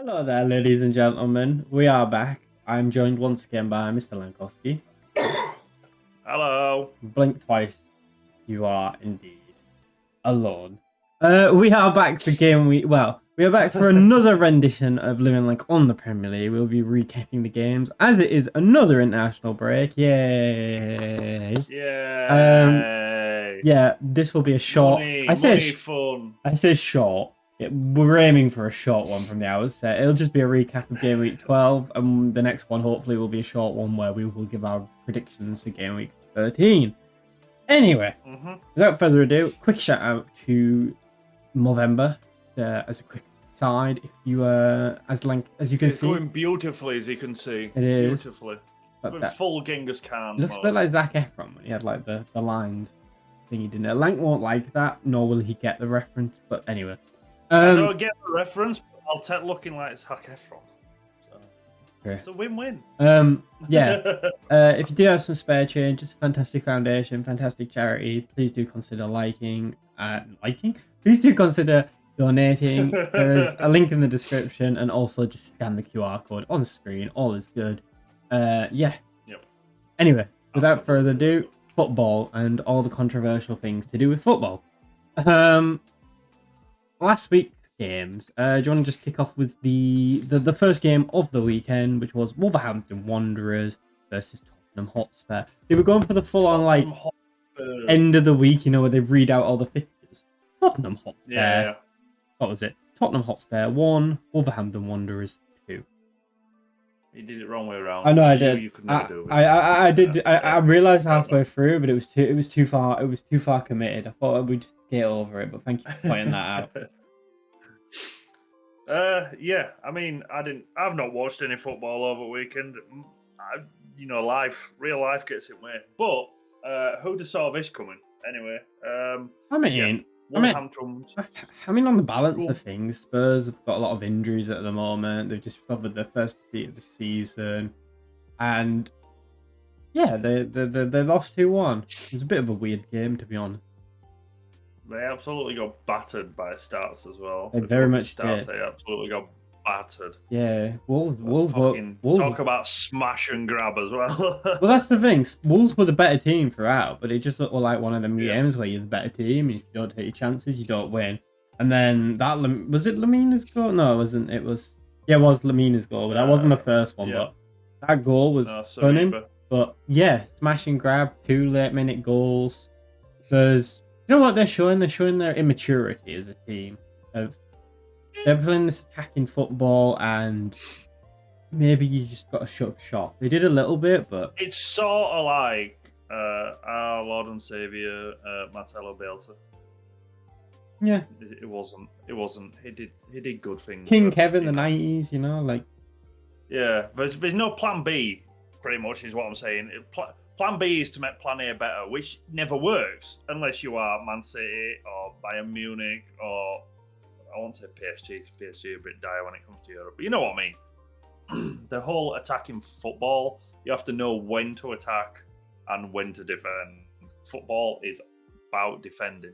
Hello there, ladies and gentlemen. We are back. I'm joined once again by Mr. Lankowski. Hello. Blink twice. You are indeed alone. We are back for game week. Well, we are back for another rendition of Living Lank on the Premier League. We'll be recapping the games as it is another international break. Yay! Yay! Yeah, this will be a short. Money fun. I say short. We're aiming for a short one from the outset. It'll just be a recap of Game Week 12, and the next one hopefully will be a short one where we will give our predictions for Game Week 13. Anyway, without further ado, quick shout out to Movember as a quick side. If you as you can it's see, going beautifully as you can see. It is beautifully. that, full Genghis Khan. It looks a bit like Zac Efron when he had like the lines thingy, didn't it? Lank won't like that, nor will he get the reference. But anyway. I don't get the reference, but I'll take looking like Zac Efron. So it's a win-win. Yeah. If you do have some spare change, it's a fantastic foundation, fantastic charity. Please do consider liking. Please do consider donating. There is a link in the description, and also just scan the QR code on the screen. All is good. Yeah. Yep. Anyway, without further ado, football and all the controversial things to do with football. Last week's games. Do you want to just kick off with the first game of the weekend, which was Wolverhampton Wanderers versus Tottenham Hotspur? They were going for the full-on like end of the week, where they read out all the fixtures. Tottenham Hotspur. Yeah. What was it? Tottenham Hotspur 1, Wolverhampton Wanderers 2. You did it wrong way around. I know I did. You could never do it. I did. I realized halfway through, but it was too far. It was too far committed. I thought we'd just get over it, but thank you for pointing that out. Yeah. I mean, I've not watched any football over the weekend. Real life gets in the way. But who'd have saw this coming? Anyway. I mean, on the balance of things, Spurs have got a lot of injuries at the moment. They've just covered their first defeat of the season, and yeah, they lost 2-1. It was a bit of a weird game, to be honest. They absolutely got battered by Stats as well. They very much did. They absolutely got battered. Yeah, Wolves talk about smash and grab as well. Well, that's the thing. Wolves were the better team throughout, but it just looked like one of them games where you're the better team, and if you don't take your chances, you don't win. And then that was it Lamina's goal? No, it wasn't. It was Lamina's goal, but that wasn't the first one. But that goal was stunning. But yeah, smash and grab, 2 late-minute goals. Because you know what they're showing? They're showing their immaturity as a team. They're playing this attacking football, and maybe you just got to shut up shop. They did a little bit, but it's sort of like our Lord and Savior Marcelo Bielsa. Yeah, it wasn't. He did good things. King Kevin, the 90s, like. Yeah, there's no plan B. Pretty much is what I'm saying. Plan B is to make Plan A better, which never works unless you are Man City or Bayern Munich or. I won't say PSG, because PSG are a bit dire when it comes to Europe, but you know what I mean. The whole attacking football, you have to know when to attack and when to defend. Football is about defending.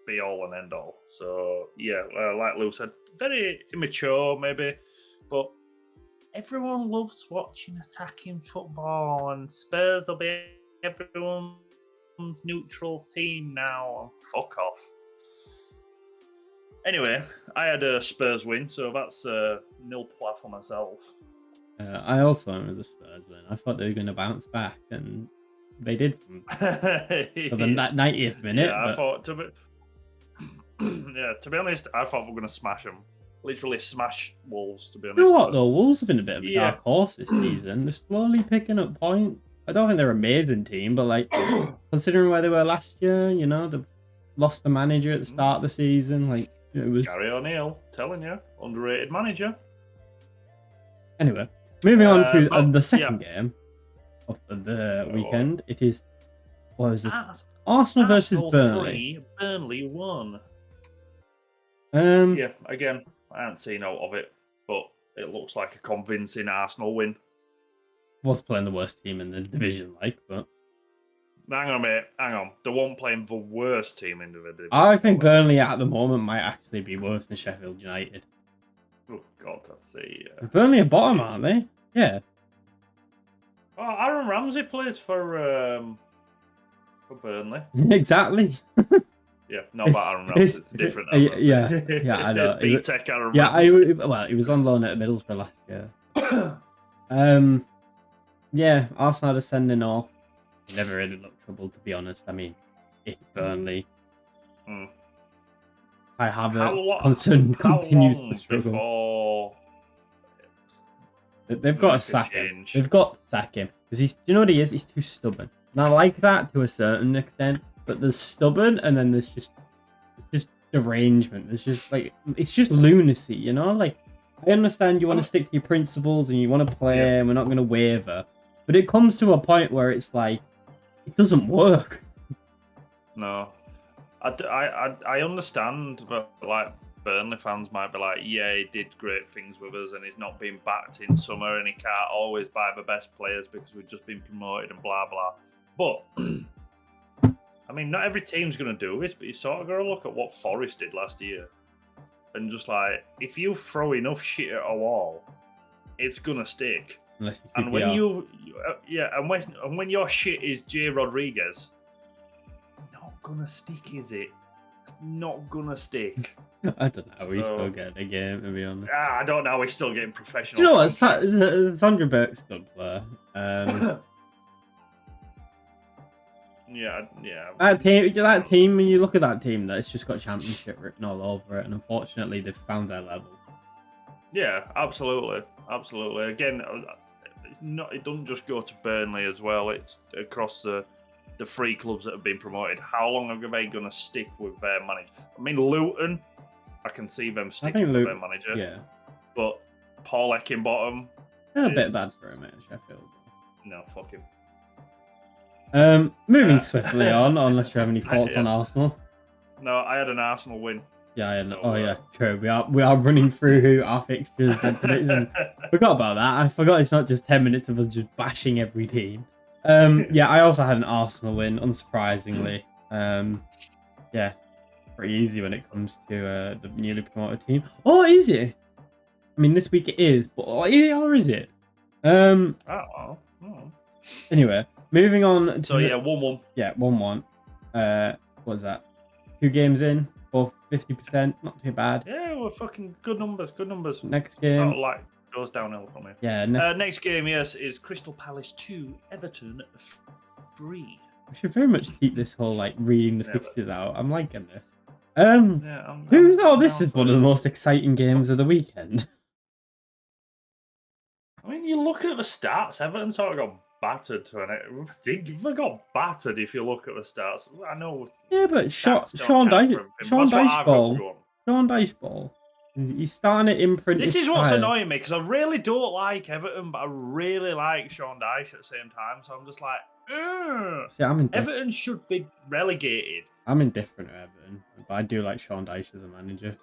Be all and end all. So, yeah, like Lou said, very immature maybe, but everyone loves watching attacking football, and Spurs will be everyone's neutral team now, and fuck off. Anyway, I had a Spurs win, so that's 0 for myself. I also went with the Spurs win. I thought they were going to bounce back, and they did. For the 90th minute. Yeah, I thought to be honest, I thought we were going to smash them. Literally smash Wolves, to be honest. You know what, though? Wolves have been a bit of a dark horse this season. They're slowly picking up points. I don't think they're an amazing team, but considering where they were last year, they've lost the manager at the start of the season. It was Gary O'Neill, telling you, underrated manager. Anyway, moving on to the second game of the weekend. It is, what was it? Arsenal versus Burnley. 3, Burnley 1. Yeah, again, I haven't seen out of it, but it looks like a convincing Arsenal win. Was playing the worst team in the division, but. Hang on, mate. Hang on. They won't playing the worst team in the division. I think Burnley at the moment might actually be worse than Sheffield United. Oh God, let's see. Burnley are bottom, aren't they? Yeah. Oh, Aaron Ramsey plays for Burnley. Exactly. Yeah, not about Aaron Ramsey. It's different. Aaron Ramsey. Yeah, I know. B-Tech Aaron Yeah, Ramsey. well, he was on loan at Middlesbrough last year. Yeah, Arsenal are sending off. Never really looked troubled, to be honest. I mean, it's Burnley. I have continues to struggle. Before They've got to sack him. They've got to sack him because he's. You know what he is? He's too stubborn. And I like that to a certain extent, but there's stubborn, and then there's just derangement. There's just like it's just lunacy, you know. Like I understand you want to stick to your principles and you want to play, and we're not going to waver, but it comes to a point where it's like it doesn't work. No, I understand, but like Burnley fans might be like, yeah, he did great things with us, and he's not being backed in summer, and he can't always buy the best players because we've just been promoted and blah blah. But I mean, not every team's going to do this, but you sort of got to look at what Forest did last year, and just like if you throw enough shit at a wall, it's gonna stick. And when when your shit is Jay Rodriguez, not gonna stick, is it? It's not gonna stick. I don't know. He's still getting a game, to be honest. I don't know. He's still getting professional. Do you know what? Sandra Burke's a good player. Yeah. That team. When you look at that team, it's just got championship written all over it, and unfortunately, they've found their level. Yeah, absolutely. Again, it doesn't just go to Burnley as well. It's across the 3 clubs that have been promoted. How long are they going to stick with their manager? I mean, Luton, I can see them sticking with their manager. Yeah. But Paul Eckenbottom, a bit bad for him at Sheffield. No, fuck him. Moving swiftly on, unless you have any thoughts on Arsenal. No, I had an Arsenal win. Yeah, I had. Yeah, true. We are running through our fixtures and predictions. Forgot about that. I forgot it's not just 10 minutes of us just bashing every team. Yeah, I also had an Arsenal win, unsurprisingly. Yeah, pretty easy when it comes to the newly promoted team. Oh, is it? I mean, this week it is, but or is it? Anyway, moving on to. So yeah, 1-1. Yeah, 1-1. What was that? 2 games in, both 50%. Not too bad. Yeah, we're fucking good numbers. Next game. Sort of like goes downhill from here. Yeah. Next game, yes, is Crystal Palace 2, Everton 3. We should very much keep this whole like reading the fixtures out. I'm liking this. This is one of the most exciting games of the weekend. I mean, you look at the stats. Everton sort of got battered to an. They got battered if you look at the stats. I know. Yeah, but Sean Diceball. He's starting to imprint. This is what's annoying me because I really don't like Everton, but I really like Sean Dyche at the same time. So I'm just like, see, Everton should be relegated. I'm indifferent to Everton, but I do like Sean Dyche as a manager.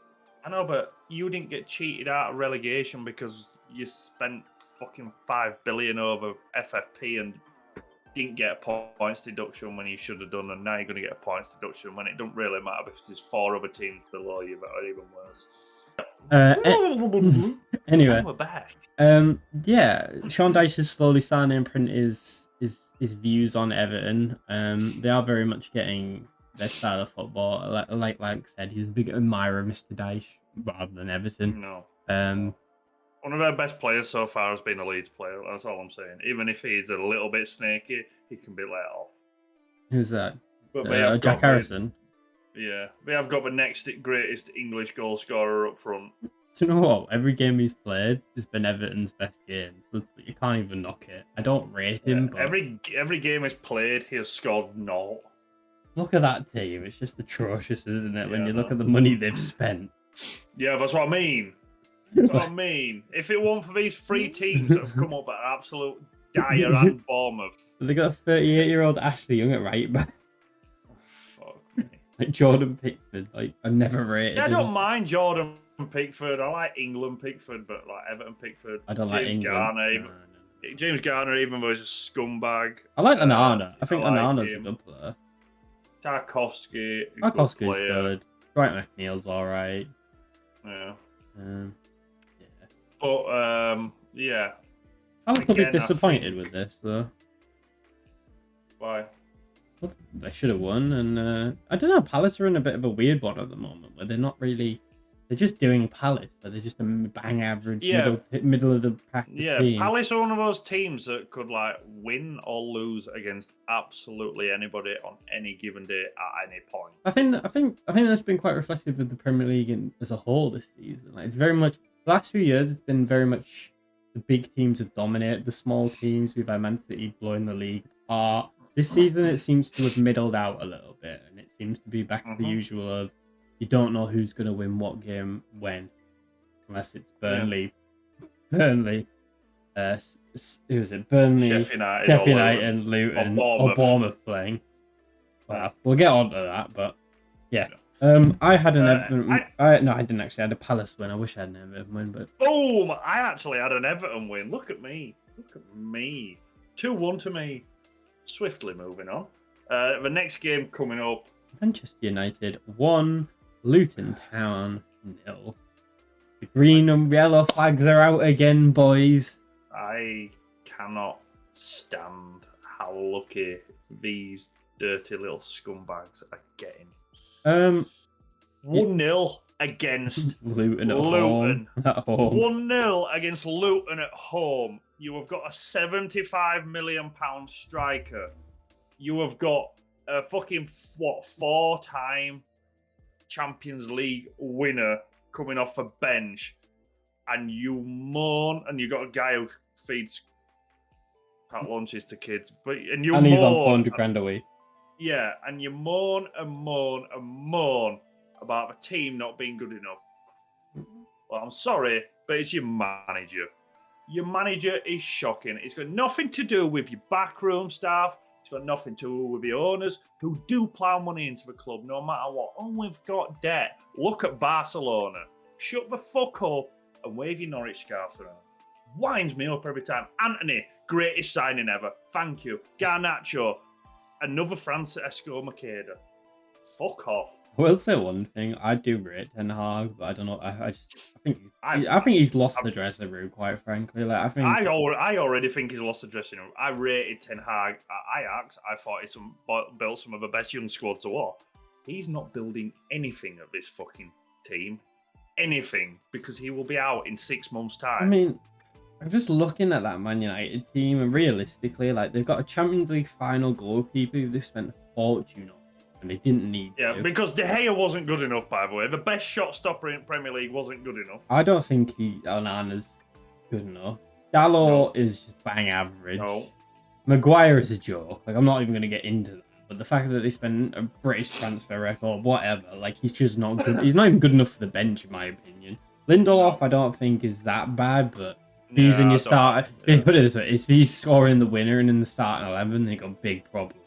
I know, but you didn't get cheated out of relegation because you spent fucking $5 billion over FFP and didn't get a points deduction when you should have done, and now you're going to get a points deduction when it don't really matter because there's 4 other teams below you that are even worse. Anyway, we're back. Yeah, Sean Dyche is slowly starting to imprint his views on Everton. They are very much getting their style of football. Like Lank said, he's a big admirer of Mr. Dyche rather than Everton. No. One of our best players so far has been a Leeds player. That's all I'm saying. Even if he's a little bit snaky, he can be let off. Who's that? Jack Harrison. Yeah, we have got the next greatest English goal scorer up front. Do you know what? Every game he's played has been Everton's best game. You can't even knock it. I don't rate him. But every game he's played, he has scored 0. Look at that team. It's just atrocious, isn't it? When you look at the money they've spent. Yeah, that's what I mean. That's what I mean. If it weren't for these 3 teams that have come up at absolute dire and Bournemouth. They got a 38-year-old Ashley Young at right back. Fuck me. Like Jordan Pickford. Like, I never rated him. I don't mind Jordan Pickford. I like England Pickford, but like Everton Pickford. I don't like England. James Garner, even though he's a scumbag. I like Onana. I think Onana's a good player. Tarkowski's good. Dwight McNeil's alright. Yeah. Yeah. But yeah, I'm a little bit Again, I disappointed think- with this, though. why? Well, they should have won, and I don't know. Palace are in a bit of a weird one at the moment, where they're not really. They're just doing Palace, but they're just a bang average Yeah. middle of the pack Yeah, team. Palace are one of those teams that could like win or lose against absolutely anybody on any given day at any point. I think that's been quite reflective of the Premier League as a whole this season. Like, it's very much the last few years. It's been very much the big teams have dominated the small teams. We've had Man City blowing the league apart. This season, it seems to have middled out a little bit, and it seems to be back to the usual of you don't know who's going to win what game when, unless it's Burnley. Who is it? Burnley, Sheffield United, and Luton, or Bournemouth playing. Well, we'll get on to that, but yeah. I had an Everton. I didn't actually. I had a Palace win. I wish I had an Everton win, but boom! I actually had an Everton win. Look at me. 2-1 to me. Swiftly moving on. The next game coming up. Manchester United 1, Luton Town 0. The green and yellow flags are out again, boys. I cannot stand how lucky these dirty little scumbags are getting. 1-0 against Luton at home. 1-0 against Luton at home. You have got a £75 million striker. You have got a fucking 4-time Champions League winner coming off a bench, and you moan, and you got a guy who feeds packed lunches to kids, and he's on 400 grand a week. Yeah, and you moan and moan and moan about the team not being good enough. Well, I'm sorry, but it's your manager. Your manager is shocking. It's got nothing to do with your backroom staff. It's got nothing to do with the owners who do plough money into the club no matter what. Oh, we've got debt. Look at Barcelona. Shut the fuck up and wave your Norwich scarf around. Winds me up every time. Anthony, greatest signing ever. Thank you. Garnacho, another Francesco Makeda. Fuck off. I will say one thing. I do rate Ten Hag, but I don't know. I think he's lost the dressing room. Quite frankly, like I already think he's lost the dressing room. I rated Ten Hag at Ajax. I thought he's built some of the best young squads of war. He's not building anything at this fucking team, anything, because he will be out in 6 months' time. I mean, I'm just looking at that Man United team, and realistically, like they've got a Champions League final goalkeeper who they've spent a fortune on. And they didn't need to. Because De Gea wasn't good enough, by the way. The best shot stopper in Premier League wasn't good enough. I don't think Onana's good enough. Dalot is just bang average. No. Maguire is a joke. Like, I'm not even going to get into that. But the fact that they spent a British transfer record, whatever, like, he's just not good. He's not even good enough for the bench, in my opinion. Lindelof, I don't think is that bad, but he's in your start. Put it this way, if he's scoring the winner and in the starting 11, then you got big problems.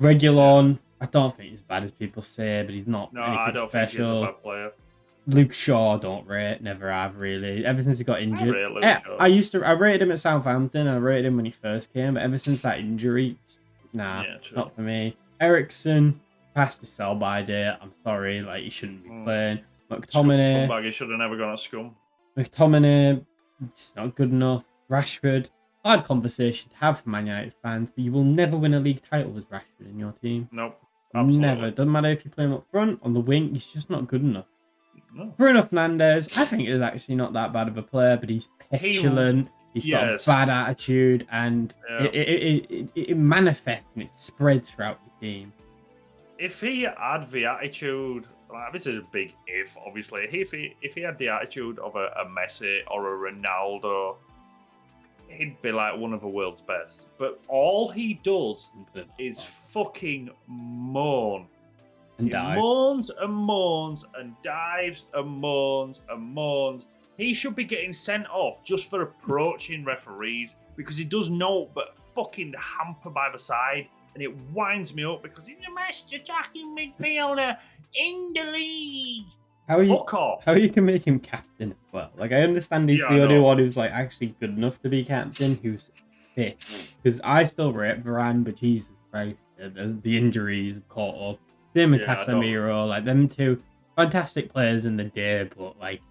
Reguilon, I don't think he's as bad as people say, but he's not anything I don't special. think he's a bad player. Luke Shaw, don't rate, never have really. Ever since he got injured, I rated him at Southampton. And I rated him when he first came, but ever since that injury, nah, not for me. Ericsson, past the sell-by date. I'm sorry, like he shouldn't be playing. McTominay, he should have never gone at Scum. McTominay, just not good enough. Rashford, hard conversation to have for Man United fans, but you will never win a league title with Rashford in your team. Nope. Absolutely. Never. Doesn't matter if you play him up front, on the wing, he's just not good enough. No. Bruno Fernandes, I think is actually not that bad of a player, but he's petulant. He's got a bad attitude, and it manifests and it spreads throughout the team. If he had the attitude, this is a big if, obviously. If he had the attitude of a Messi or a Ronaldo, he'd be like one of the world's best. But all he does is fucking moan. And he moans and moans and dives and moans and moans. He should be getting sent off just for approaching referees because he does know but fucking hamper by the side, and it winds me up because he's the best attacking midfielder in the league. Fuck off. How you can make him captain as well? Like, I understand he's the only one who's like actually good enough to be captain, who's fit. Because I still rate Varane, but Jesus Christ, the injuries have caught up. Same with Casemiro, like them two fantastic players in the day, but like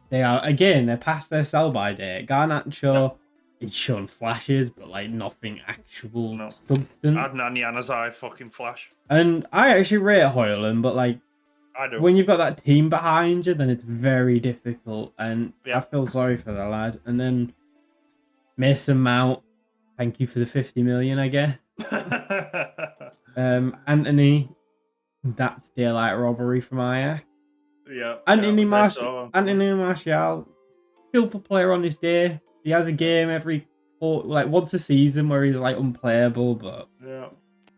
They are again. They're past their sell-by date. Garnacho, it's shown flashes, but like nothing actual No. substance. Adnan Januzaj fucking flash. And I actually rate Hoyland, but like I do. when you've got that team behind you, then it's very difficult. And Yeah. I feel sorry for the lad. And then Mason Mount, thank you for the 50 million, I guess. Anthony, that's daylight robbery from Ajax. Yeah. Anthony yeah, Martial, Anthony Martial, skillful player on his day. He has a game every once a season where he's like unplayable, but yeah.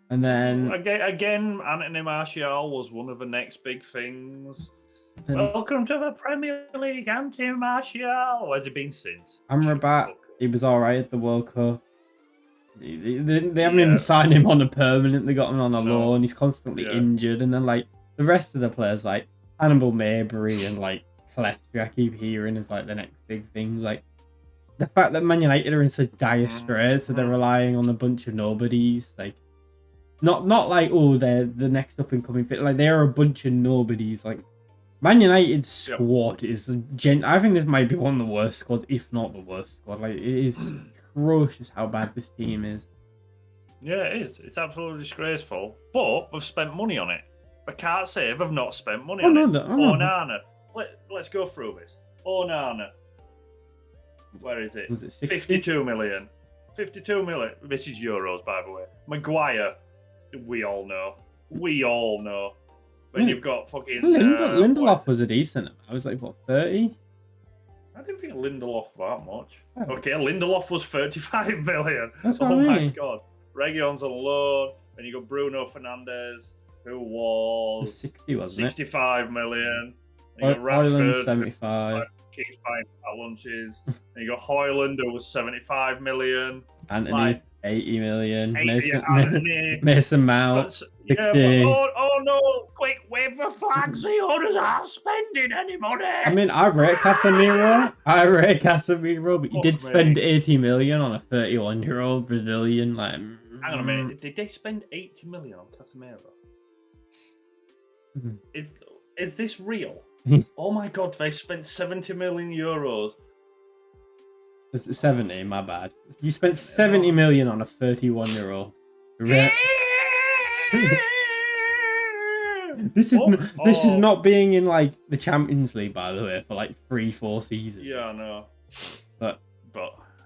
and then Again, Anthony Martial was one of the next big things. then Welcome to the Premier League, Anthony Martial. Where's he been since? Amrabat, he was all right at the World Cup. They haven't even signed him on a permanent. They got him on a loan. He's constantly injured, and then like the rest of the players, like Hannibal Mabry and like Palestra, I keep hearing is like the next big things. Like the fact that Man United are in such dire straits, so they're relying on a bunch of nobodies. Like not like they're the next up and coming fit. Like they're a bunch of nobodies. Like Man United's squad is I think this might be one of the worst squads, if not the worst squad. Like it is atrocious how bad this team is. Yeah, it is. It's absolutely disgraceful. But we've spent money on it. I can't say they've not spent money on it. Onana. Let's go through this. Onana. Where is it? Was it 60? 52 million. 52 million. This is euros, by the way. Maguire. We all know. When you've got fucking... Lindelof was a decent amount. I was like, what, 30? I didn't think Lindelof that much. Oh. Okay, Lindelof was 35 million. That's what I mean. My God. Reguilon's on loan. Then you got Bruno Fernandes, who was 60, wasn't 65 million. Then you got Rashford, 75. Keeps buying at lunches. Then you got Hoyland, who was 75 million. Anthony, 80 million. Anthony. Mason Mount, 60. Oh no! Quick, wave the flags. The owners aren't spending any money. I mean, I rate Casemiro, but you did spend 80 million on a 31-year-old Brazilian. Like, hang on a minute. Did they spend 80 million on Casemiro? Is this real? Oh my God! They spent 70 million euros. It's 70. My bad. You spent 70 million on a 31-year-old. This is not being in like the Champions League, by the way, for like 3-4 seasons. Yeah, I know. But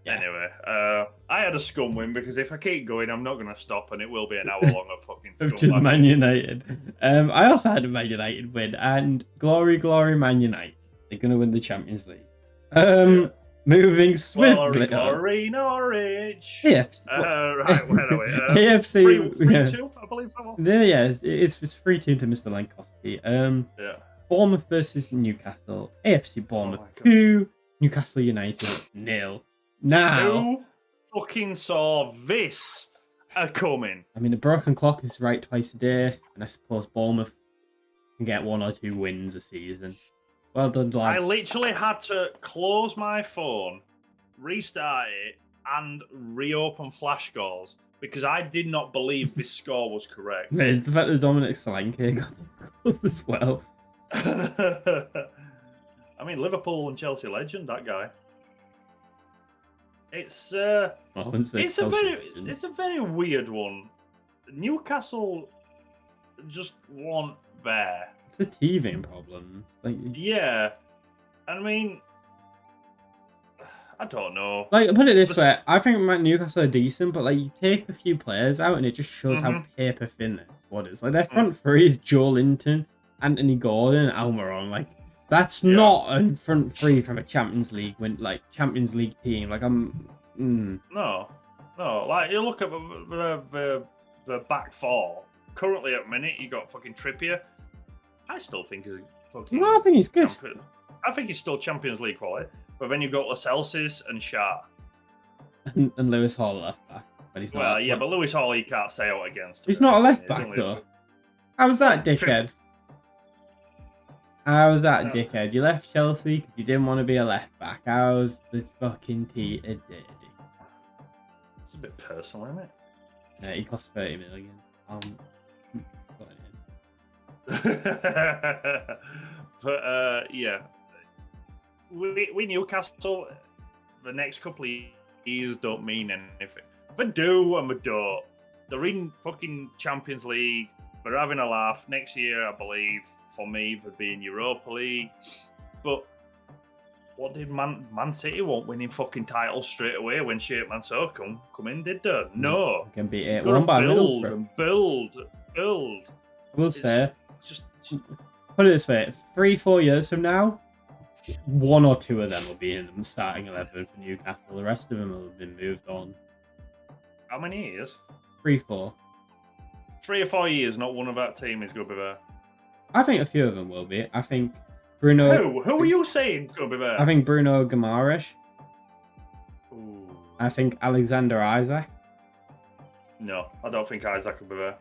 anyway, I had a scum win because if I keep going, I'm not going to stop, and it will be an hour long of fucking scum. Just Man United. I also had a Man United win, and glory, Man United. They're going to win the Champions League. Moving swiftly. Glory, Norwich. AFC. Right, where are we? AFC. 3-2, I believe that was. Yeah, it's 3-2 to Mr. Lankowski. Yeah. Bournemouth versus Newcastle. AFC Bournemouth 2. Newcastle United 0. Now. Who fucking saw this coming? I mean, a broken clock is right twice a day, and I suppose Bournemouth can get 1 or 2 wins a season. Well done, lads. I literally had to close my phone, restart it, and reopen flash scores because I did not believe this score was correct. Mate, it's the fact that Dominic Solanke got goals as well. I mean, Liverpool and Chelsea legend, that guy. It's a very weird one. Newcastle just weren't there. It's a teething problem. Yeah, I mean, I don't know. Like, put it this way, I think Newcastle are decent, but like you take a few players out and it just shows how paper thin their squad is. Like their front three is Joe Linton, Anthony Gordon, Almiron. Like that's not a front three from a Champions League team. Like No. Like you look at the back four. Currently at minute, you got fucking Trippier. I still think he's fucking. No, I think he's good. I think he's still Champions League quality. But then you've got Lascelles and Shah. And Lewis Hall left back. But he's not. Well, but Lewis Hall you can't say out against. He's not a left back though. How's that, dickhead? How's that, dickhead? You left Chelsea because you didn't want to be a left back. How's the fucking It's a bit personal, isn't it? Yeah, he cost 30 million. But yeah, we Newcastle, the next couple of years don't mean anything. They do and they don't. They're in fucking Champions League. They're having a laugh. Next year, I believe, for me, they'd be in Europa League. But what did Man City want? Winning fucking titles straight away when Sheikh Mansour come in, did they? No. Can be 8-1 by build Middlesbrough. and build. I will say, just put it this way: 3-4 years from now, 1 or 2 of them will be in the starting 11 for Newcastle. The rest of them will have been moved on. how many years? 3-4. 3 or 4 years, not one of that team is going to be there. I think a few of them will be. I think Bruno. Who are you saying is going to be there? I think Bruno Guimaraes. Ooh. I think Alexander Isaac. No, I don't think Isaac will be there.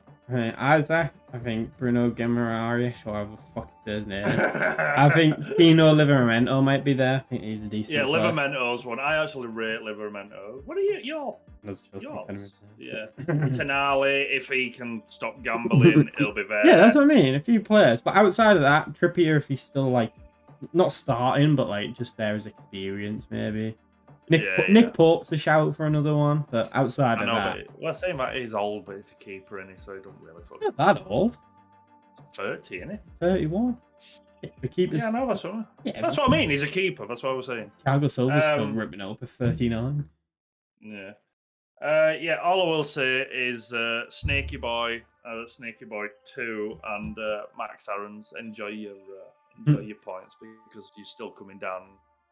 Isaac. I think Bruno Guimaraes, or whatever the fuck his name. I think Pino Livramento might be there. I think he's a decent. Yeah, player. Livermento's one. I actually rate Livermento. What are you? That's just Yours. kind of Yeah. Tenali, if he can stop gambling, he'll be there. Yeah, that's what I mean. A few players, but outside of that, Trippier, if he's still like not starting, but like just there as experience, maybe. Nick Pope's a shout for another one, but outside of that, well, saying that he's old, but he's a keeper, and so he don't really fucking. Not that old. 30, isn't he? 31. The keeper's. Yeah, no, that's what. Yeah, that's what I mean. He's a keeper. That's what I was saying. Thiago Silva's still ripping it up at 39. Yeah. Yeah, all I will say is Snaky Boy 2 and Max Aarons, enjoy your points because you're still coming down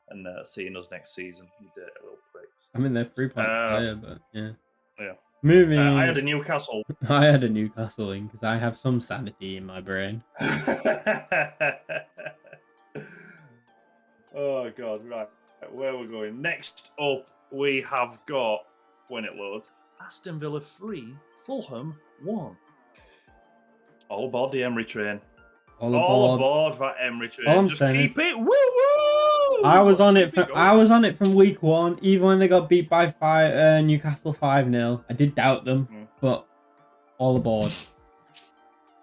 and seeing us next season. You dirty little pricks. I mean, they're 3 points higher, but yeah. Yeah. Moving. I had a Newcastle. I had a Newcastle in because I have some sanity in my brain. Oh God! Right, where we're going next up, we have got when it loads. Aston Villa 3, Fulham 1. All aboard the Emery train. All aboard that Emery train. All I'm Just saying keep it. Woo woo! I was on it from week 1, even when they got beat by Newcastle 5-0. I did doubt them, but all aboard.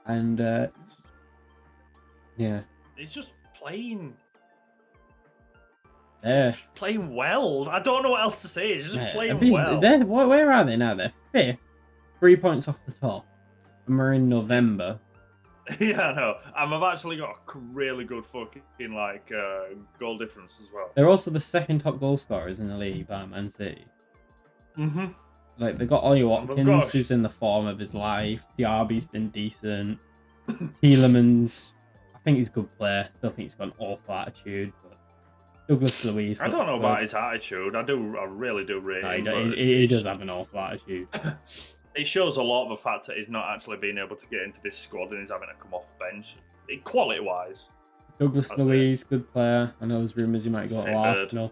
And yeah, it's just playing. Yeah, playing well. I don't know what else to say. It's just playing well. Where are they now? They're 5th, 3 points off the top, and we're in November. Yeah, I know. And I've actually got a really good fucking goal difference as well. They're also the 2nd top goal scorers in the league by Man City. Mm-hmm. Like they got Ollie Watkins, who's in the form of his life. Diaby's been decent. Tielemans, I think he's a good player. Still think he's got an awful attitude. But Douglas Luiz. I don't know about his attitude. I really do rate him. He does have an awful attitude. It shows a lot of the fact that he's not actually being able to get into this squad and he's having to come off the bench. Quality-wise. Douglas Luiz, good player. I know there's rumours he might go to Arsenal.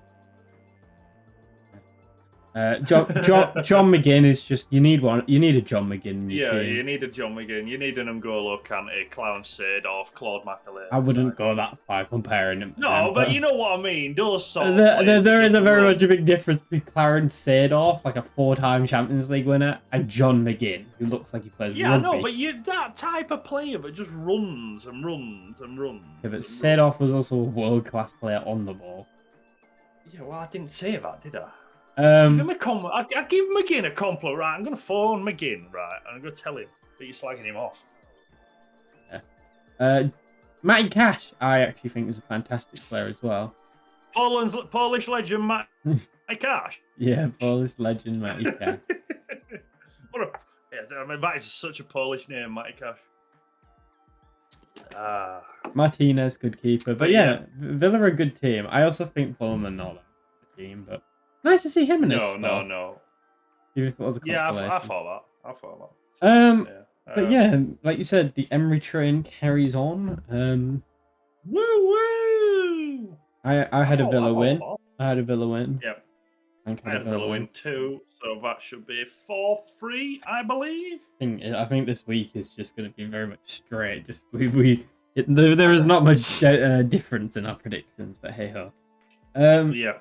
John McGinn is just you need a John McGinn in your team. You need a John McGinn. You need an N'Golo Kante, Clown Seedorf, Claude Makélélé. I wouldn't go that far comparing them. No, but you know what I mean. Those sort of there is a very much a big difference between Clarence Seedorf, like a 4-time Champions League winner, and John McGinn, who looks like he plays rugby. Yeah, no, but that type of player that just runs and runs and runs. Yeah, but Seedorf was also a world-class player on the ball. Yeah, well, I didn't say that, did I? I give McGinn a compliment, right? I'm going to phone McGinn, right? And I'm going to tell him that you're slagging him off. Yeah. Matty Cash, I actually think is a fantastic player as well. Polish legend Matty Cash. Yeah, Polish legend Matty Cash. That is such a Polish name, Matty Cash. Martinez, good keeper, but yeah, Villa are a good team. I also think Fulham are not a team, but. Nice to see him in this. No. Even if it was a consolation. I thought that. But yeah, like you said, the Emery train carries on. Woo woo! I had a Villa win. I had a Villa win. Yep. I had a Villa win too, so that should be 4-3, I believe. I think this week is just going to be very much straight. Just there is not much difference in our predictions, but hey ho. Yeah.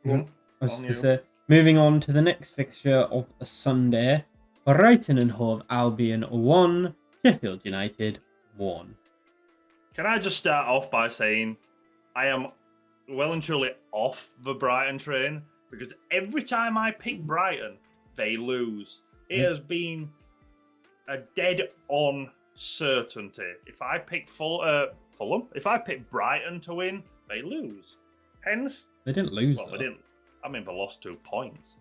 I was just to say, moving on to the next fixture of a Sunday, Brighton and Hove Albion 1, Sheffield United 1. Can I just start off by saying I am well and truly off the Brighton train because every time I pick Brighton, they lose. It has been a dead-on certainty. If I pick Fulham, if I pick Brighton to win, they lose. Hence, They didn't lose. well, though. they didn't. I mean, they lost 2 points.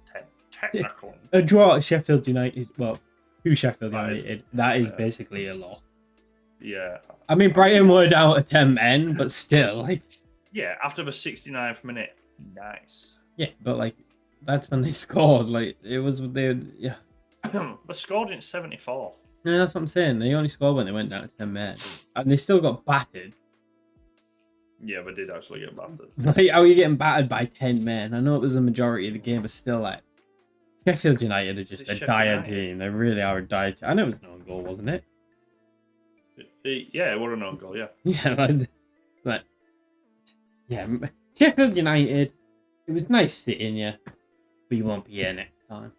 Technically, A draw at Sheffield United. Well, to Sheffield That is- United. That is basically a loss. yeah. I mean, Brighton were down to 10 men, but still, like, Yeah, after the 69th minute, nice. yeah, but like, that's when they scored. Like, it was yeah. They scored in 74. No, that's what I'm saying. They only scored when they went down to 10 men, and they still got battered. Yeah, they did actually get battered. Like, how are you getting battered by 10 men? I know it was the majority of the game, but still, like, Sheffield United are just It's a Sheffield dire United. team. They really are a dire team. I know it was an own goal, wasn't it? Yeah, it was an own goal, yeah. Yeah, like, yeah, Sheffield United. It was nice sitting you, but you won't be here next time.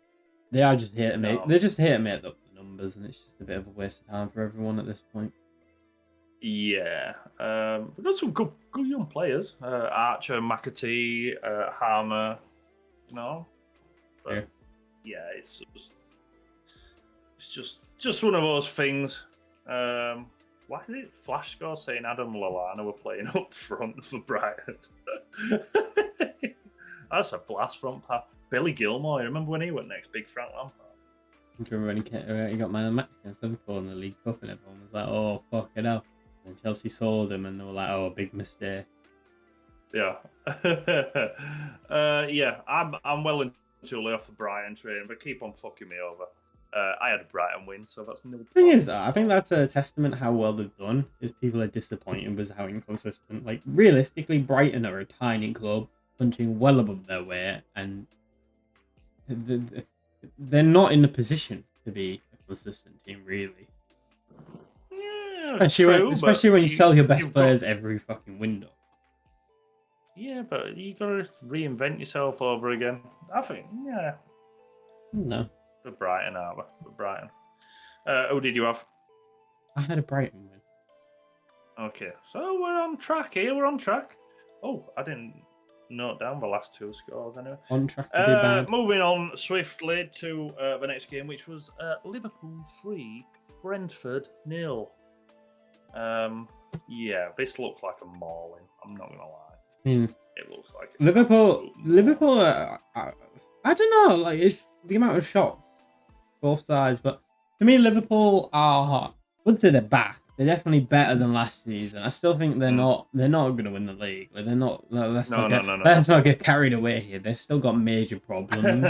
They are just here to make. No. They're just here to make up the numbers, and it's just a bit of a waste of time for everyone at this point. Yeah. We've got some good young players. Archer, McAtee, Harmer, you know. But, yeah, it's just one of those things. Why is it Flash score saying Adam Lallana were playing up front for Brighton? That's a blast front pass. Billy Gilmore, you remember when he went next? Big Frank Lampard. Do you remember when he got man of the match against Liverpool in the League Cup, and everyone was like, "Oh, fuck it up." And Chelsea sold him, and they were like, "Oh, big mistake." Yeah. Yeah, I'm well and truly off the Brighton train, but keep on fucking me over. I had a Brighton win, so that's no Thing is, I think that's a testament how well they've done. Is people are disappointed with how inconsistent. Like, realistically, Brighton are a tiny club punching well above their weight, and they're not in the position to be a consistent team, really. Yeah, Especially when you sell your best you've players every fucking window. Yeah, but you gotta reinvent yourself over again. I think, yeah. No, For Brighton, are we? For Brighton. Who did you have? I had a Brighton win. Okay, so we're on track here. We're on track. Oh, I didn't note down the last 2 scores anyway. On track to be bad. Moving on swiftly to the next game, which was Liverpool 3, Brentford 0. Yeah, this looks like a mauling. I'm not gonna lie. I mean, It looks like it. Liverpool. I don't know. Like, it's the amount of shots, both sides. But to me, Liverpool are. I wouldn't say they're back. They're definitely better than last season. I still think they're not. They're not going to win the league. Like, they're not. Let's not get carried away here. They've still got major problems.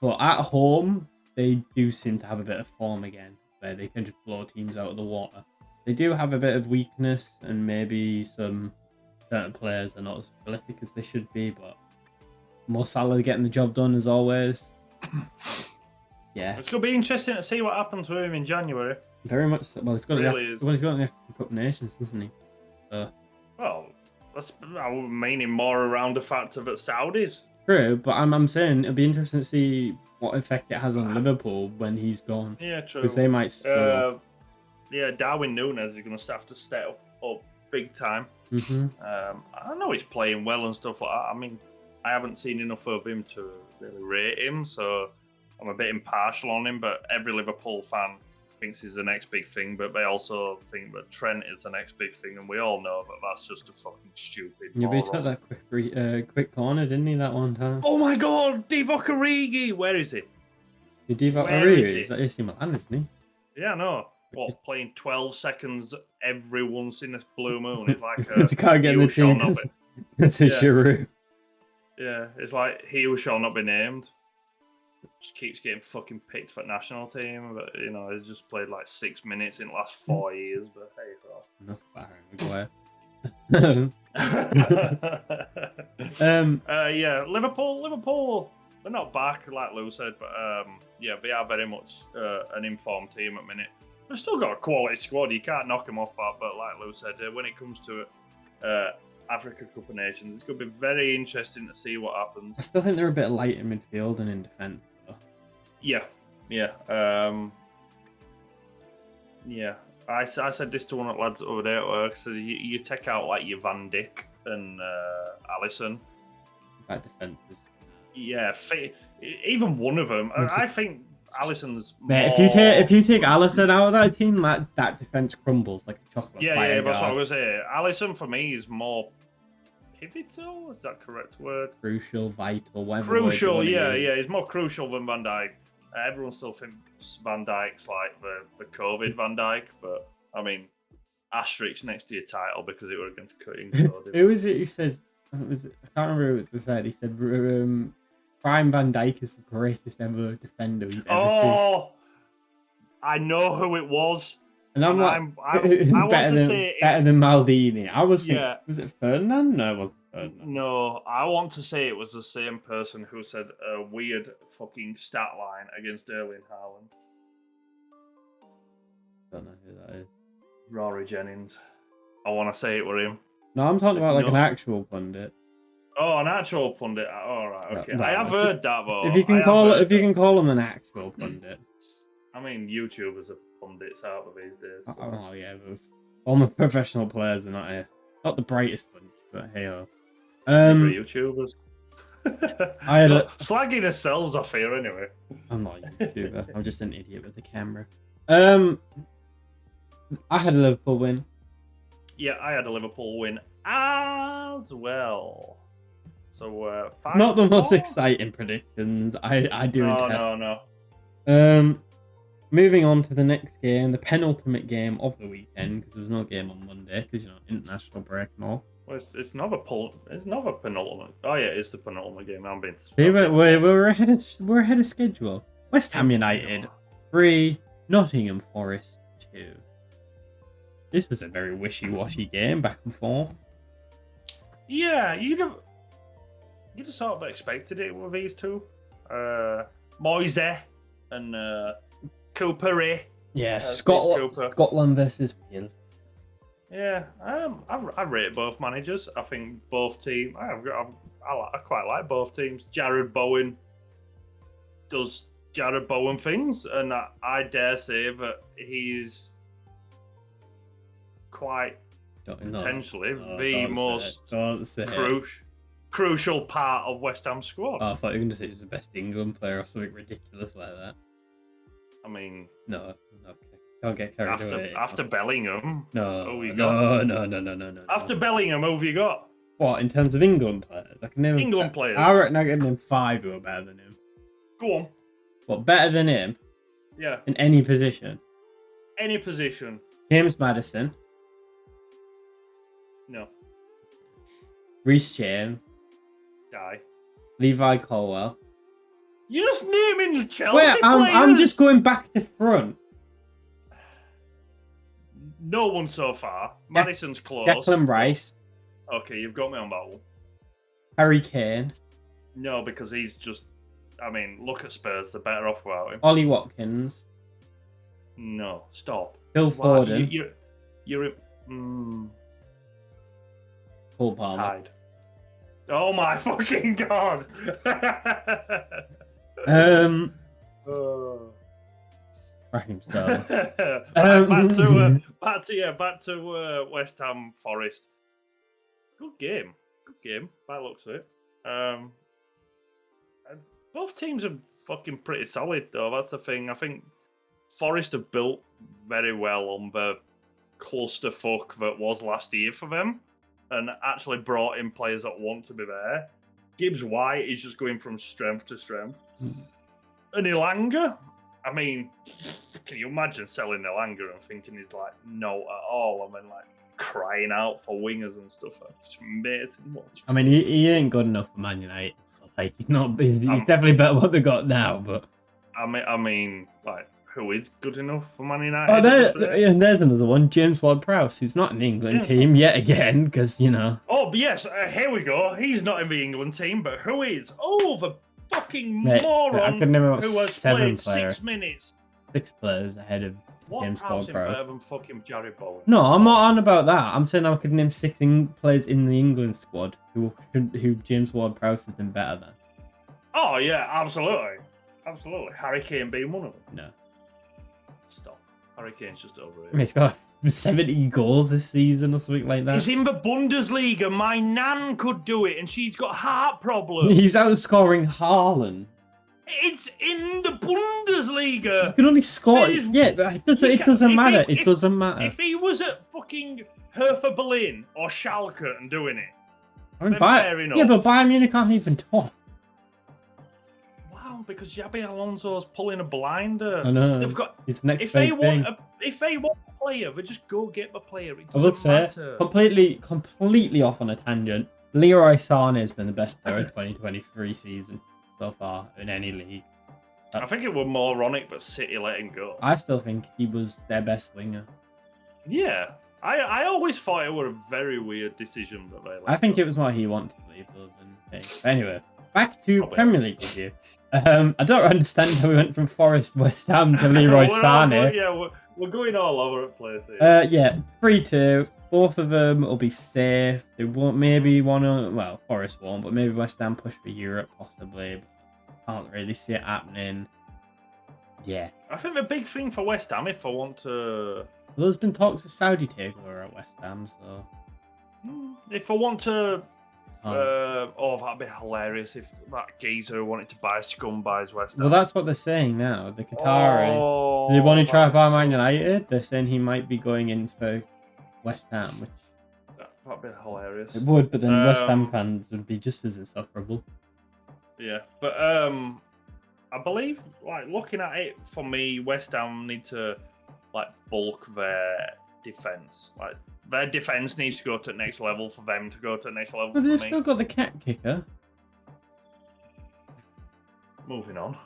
But at home, they do seem to have a bit of form again, where they can just blow teams out of the water. They do have a bit of weakness, and maybe some certain players are not as prolific as they should be, but Mo Salah getting the job done as always. Yeah, It's going to be interesting to see what happens with him in January. very much. So. Well, he's got Really is. he's got the Cup of Nations, isn't he? Well, I'm meaning more around the fact of it Saudis. True, but I'm saying it'll be interesting to see what effect it has on Liverpool when he's gone, Yeah, true. because they might struggle. Yeah, Darwin Núñez is going to have to step up big time. Mm-hmm. I know he's playing well and stuff like that. I mean, I haven't seen enough of him to really rate him, so I'm a bit impartial on him. But every Liverpool fan thinks he's the next big thing, but they also think that Trent is the next big thing, and we all know that that's just a fucking stupid. Yeah, but he moron. took that quick corner, didn't he, that one time? Oh my God, Divock Origi! Where is he? Divock Where Origi is he? is that AC Milan, isn't he? Yeah, no. Which What, is- playing 12 seconds every once in a blue moon? It's like It's can't get in the you shall team not because be. it's a Yeah. Giroud. Yeah, it's like he who shall not be named. Just keeps getting fucking picked for the national team, but you know he's just played like 6 minutes in the last 4 years. But hey, Enough about Harry Maguire. yeah, Liverpool, they're not back like Lou said, but yeah, they are very much an informed team at the minute. They've still got a quality squad. You can't knock them off that. But like Lou said, when it comes to Africa Cup of Nations, it's going to be very interesting to see what happens. I still think they're a bit light in midfield and in defence. Yeah. Yeah. I said this to one of the lads over there at work. So you take out like your Van Dijk and Alisson. That defense is. Yeah, even one of them. I think Alisson's more... Mate, if you take Alisson out of that team, that defense crumbles like a chocolate. Yeah, that's what I was saying. Alisson for me is more pivotal. Is that correct word? Crucial, vital, whatever. Crucial, yeah. He's more crucial than Van Dijk. Everyone still thinks Van Dijk's like the COVID Van Dijk, but I mean, asterisk next to your title because it was against Cutting. Who was it who said? I can't remember who it was said. He said Prime Van Dijk is the greatest ever defender you've ever seen. Oh, I know who it was. And I'm like, I want to say better than Maldini. I was thinking, yeah. Was it Ferdinand? No, it wasn't Ferdinand. No, I want to say it was the same person who said a weird fucking stat line against Erling Haaland. Don't know who that is. Rory Jennings. I want to say it were him. No, I'm talking about like an actual pundit. Oh, an actual pundit. All right, okay. No, I have heard that though. If you can call him an actual pundit. I mean, YouTubers are pundits out of these days. So. Oh yeah, but all my professional players are not the brightest bunch, but hey ho. YouTubers. I had slagging ourselves off here anyway. I'm not a YouTuber. I'm just an idiot with a camera. I had a Liverpool win. Yeah, I had a Liverpool win as well. So 5-4? Not the most exciting predictions. I do. No. Moving on to the next game, the penultimate game of the weekend, because there was no game on Monday because international break and all. Well, it's not a penultimate. Oh yeah, it's the penultimate game. I'm being. We're ahead of schedule. West Ham United 3, Nottingham Forest 2. This was a very wishy-washy game, back and forth. Yeah, you'd have sort of expected it with these two, Moise and Cooper. Yeah, Scotland versus Wales. Yeah, I rate both managers. I think both teams. I quite like both teams. Jared Bowen does Jared Bowen things, and I dare say that he's quite potentially the most crucial part of West Ham squad. Oh, I thought you were going to say he was the best England player or something ridiculous like that. I mean, no, can't get carried away. After Bellingham, no. After Bellingham, who have you got? What, in terms of England players? I can name England players. I reckon I can name 5 who are better than him. Go on. What, better than him? Yeah. In any position? Any position. James Maddison. No. Reece James. Die. Levi Colwell. You're just naming the Chelsea players. I'm just going back to front. No one so far. Madison's close. Declan Rice. Okay, you've got me on that one. Harry Kane. No, because he's just... I mean, look at Spurs. They're better off without him. Ollie Watkins. No, stop. Phil Foden. You're Paul Palmer. Tied. Oh my fucking god! Raheem Sterling. back to West Ham Forest. Good game. By the looks of it. Both teams are fucking pretty solid, though. That's the thing. I think Forest have built very well on the clusterfuck that was last year for them, and actually brought in players that want to be there. Gibbs White is just going from strength to strength. And Elanga, I mean, can you imagine selling Elanga and thinking he's like no at all, and then like crying out for wingers and stuff? It's amazing watch. I mean, he ain't good enough for Man United. Like he's definitely better what they got now, but I mean, like who is good enough for Man United? Oh, there's another one, James Ward-Prowse, who's not in the England team yet again, because Oh, yes, here we go. He's not in the England team, but who is? Oh, the fucking moron I could name about who has 7 played players. 6 minutes. 6 players ahead of James Ward-Prowse Ward-Prowse. better than fucking Jared Bowen. No, I'm not on about that. I'm saying I could name 6 players in the England squad who James Ward-Prowse has been better than. Oh, yeah, absolutely. Harry Kane being one of them. No. Stop. Harry Kane's just over I mean, it. 70 goals this season or something like that. He's in the Bundesliga. My nan could do it, and she's got heart problems. He's outscoring Haaland. It's in the Bundesliga. You can only score. There's- Yeah, but it doesn't matter. It doesn't matter. If he was at fucking Hertha Berlin or Schalke and doing it, I mean, fair enough. yeah, but Bayern Munich aren't even top. Wow, because Xabi Alonso's pulling a blinder. I know. They've got. It's the next If they big thing. want, if they want a player, they just go get the player. It I would doesn't say matter. completely off on a tangent. Leroy Sané has been the best player of 2023 season so far in any league. I think it was more ironic, but City let him go. I still think he was their best winger. Yeah, I always thought it was a very weird decision, but they let I think go. it was more he wanted to leave than Kane. But anyway, back to Probably. Premier League review. I don't understand how we went from Forest West Ham to Leroy Sané. We're going all over the place here. Yeah, 3-2. Both of them will be safe. They won't. Maybe well, Forest won't, but maybe West Ham push for Europe possibly. Can't really see it happening. Yeah. I think the big thing for West Ham, if I want to, Well, there's been talks of Saudi takeover at West Ham, so. if I want to, Oh. oh, that'd be hilarious if that geezer who wanted to buy Scum buys West Ham. Well, that's what they're saying now. The Qatari. Oh, They want to try that's buy Man so- United. They're saying he might be going in for West Ham, which That'd be hilarious. it would, but then West Ham Um, fans would be just as insufferable. Yeah, but I believe, like, looking at it for me, West Ham need to like bulk their defense. Like, their defense needs to go to the next level for them to go to the next level. But for they've me. still got the cat kicker. Moving on.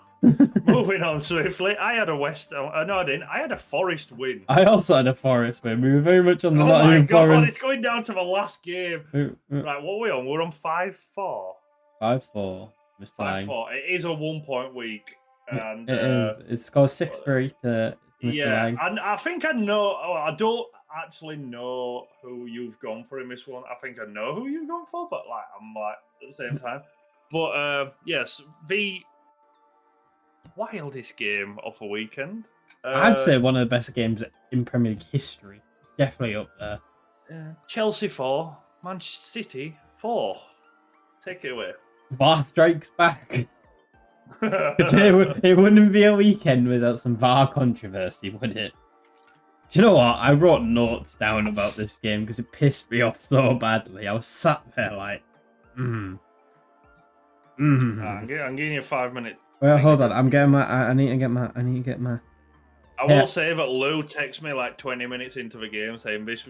Moving on swiftly. I had a West. No, I didn't. I had a Forest win. I also had a Forest win. We were very much on the Oh my Nottingham god! Forest. It's going down to the last game. Right, what are we on? We're on 5-4. 5-4. Mr. Lang. 5-4. It is a 1 point week, and It is. It scores 6-3 to Mr. yeah, Lang. and I think I know. Oh, I don't actually know who you've gone for in this one. I think I know who you've gone for, but like I'm like at the same time. But yes, the wildest game of the weekend. I'd say one of the best games in Premier League history. Definitely up there. Chelsea 4, Manchester City 4. Take it away. VAR strikes back. It wouldn't be a weekend without some VAR controversy, would it? Do you know what? I wrote notes down about this game because it pissed me off so badly. I was sat there like, I'm giving you a 5 minute. Well, hold on. I'm getting my. I need to get my. I will say that Lou texted me like 20 minutes into the game saying this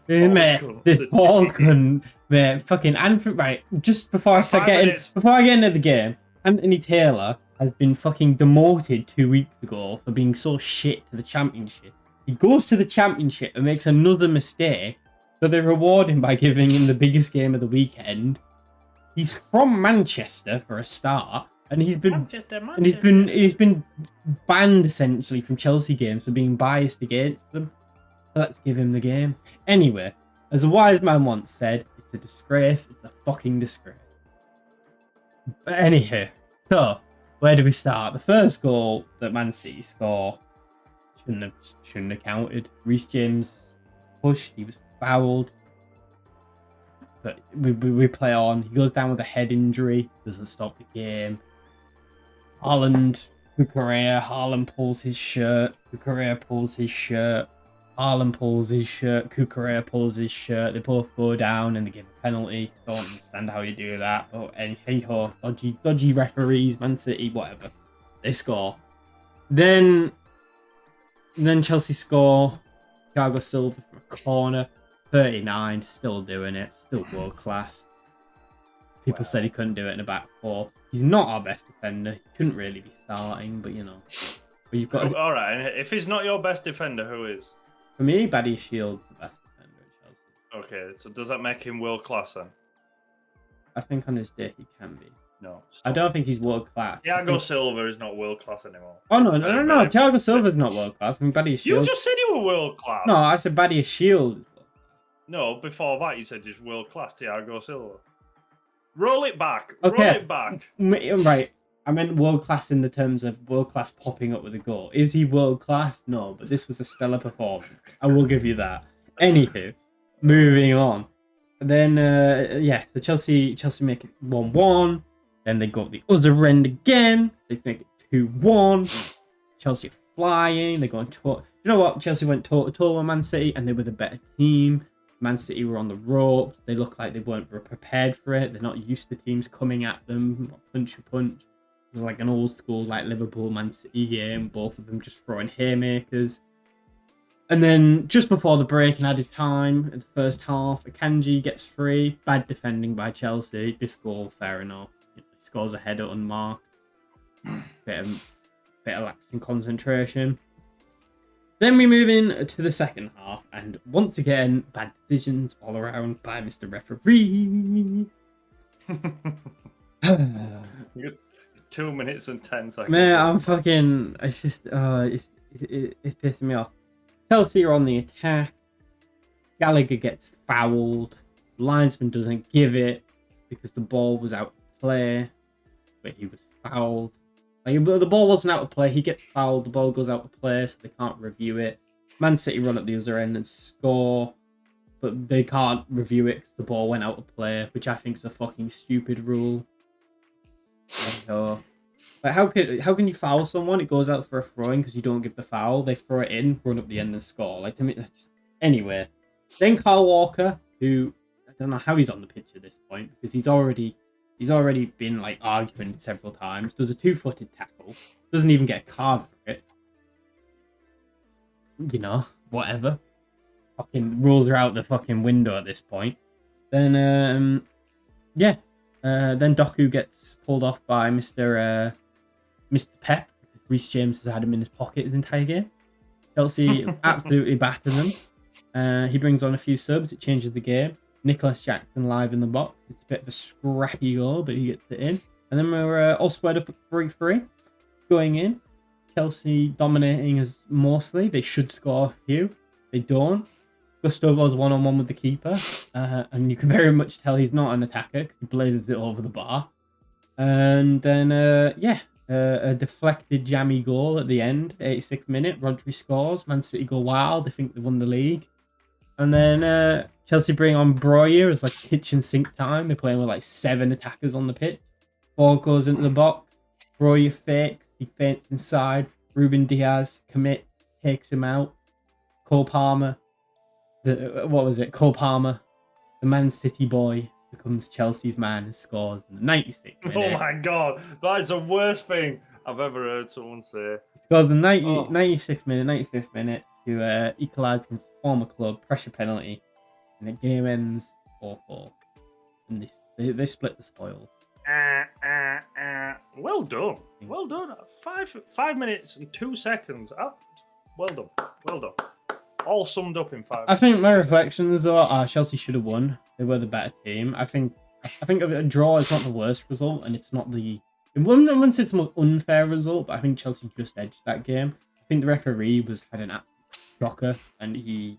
Mate, this ball gun, mate, fucking Anthony. Right, just before I start before I get into the game, Anthony Taylor has been fucking demoted 2 weeks ago for being so shit to the championship. He goes to the championship and makes another mistake, so they reward him by giving him the biggest game of the weekend. He's from Manchester for a start, and he's been he's been banned essentially from Chelsea games for being biased against them. So let's give him the game. Anyway, as a wise man once said, it's a disgrace. It's a fucking disgrace. But anyhow, so where do we start? The first goal that Man City score shouldn't have counted. Reece James pushed. He was fouled. But we play on. He goes down with a head injury. Doesn't stop the game. Haaland, Cucurella. Haaland pulls his shirt. Cucurella pulls his shirt. Haaland pulls his shirt. Cucurella pulls his shirt. They both go down and they give a penalty. Don't understand how you do that. But hey-ho, dodgy referees, Man City, whatever. They score. Then Chelsea score. Thiago Silva from a corner. 39, still doing it. Still world class. People said he couldn't do it in a back four. He's not our best defender. He couldn't really be starting, but you know. But you've got. All right. If he's not your best defender, who is? For me, Badia Shield's the best defender at Chelsea. Okay, so does that make him world class then? I think on his day he can be. No. I don't think he's world class. Thiago Silva is not world class anymore. Oh no! Thiago Silva's not world class. I mean, Badia Shield. You just said you were world class. No, I said Badia Shield. No, before that you said just world class Thiago Silva. Roll it back. Okay. Roll it back. Right. I meant world class in the terms of world class popping up with a goal. Is he world class? No, but this was a stellar performance. I will give you that. Anywho, moving on. Then so Chelsea make it 1-1. Then they go up the other end again. They make it 2-1. Chelsea are flying. They're going to. You know what? Chelsea went toe to toe with Man City, and they were the better team. Man City were on the ropes. They looked like they weren't prepared for it. They're not used to teams coming at them punch to punch. It was like an old school like Liverpool Man City game. Both of them just throwing haymakers. And then just before the break and added time in the first half, Akanji gets free. Bad defending by Chelsea. This goal, fair enough. He scores a header unmarked. Bit of lapse in concentration. Then we move in to the second half, and once again, bad decisions all around by Mr. Referee. 2 minutes and 10 seconds. Man, I'm fucking. It's just. It's pissing me off. Chelsea are on the attack. Gallagher gets fouled. Linesman doesn't give it because the ball was out of play, but he was fouled. Like, the ball wasn't out of play. He gets fouled. The ball goes out of play, so they can't review it. Man City run up the other end and score, but they can't review it because the ball went out of play, which I think is a fucking stupid rule. So, like, how can you foul someone? It goes out for a throw-in because you don't give the foul. They throw it in, run up the end and score. Like, I mean, anyway. Then Kyle Walker, who I don't know how he's on the pitch at this point because he's already been like arguing several times. Does a 2-footed tackle. Doesn't even get a card for it. You know, whatever. Fucking rules are out the fucking window at this point. Then then Doku gets pulled off by Mr. Pep. Reece James has had him in his pocket his entire game. Chelsea absolutely batter them. He brings on a few subs. It changes the game. Nicholas Jackson live in the box. It's a bit of a scrappy goal, but he gets it in. And then we're all squared up at 3-3. Going in. Chelsea dominating us mostly. They should score a few. They don't. Gusto goes one-on-one with the keeper. And you can very much tell he's not an attacker because he blazes it over the bar. And then, a deflected jammy goal at the end. 86th minute. Rodri scores. Man City go wild. They think they won the league. And then Chelsea bring on Breuer as like kitchen sink time. They're playing with like 7 attackers on the pitch. Ball goes into the box. Breuer fakes. He feints inside. Ruben Diaz commits, takes him out. Cole Palmer. Cole Palmer, the Man City boy, becomes Chelsea's man and scores in the 96th minute. Oh my god, that is the worst thing I've ever heard someone say. He scores the 96th minute, 95th minute to equalise against his former club, pressure penalty, and the game ends 4-4. And they split the spoils. Well done. Well done. 5 minutes and 2 seconds. Well done. Well done. All summed up in 5 minutes. I think my reflections are Chelsea should have won. They were the better team. I think a draw is not the worst result, and it's not the... I wouldn't say it's the most unfair result, but I think Chelsea just edged that game. I think the referee had an absolute shocker, and the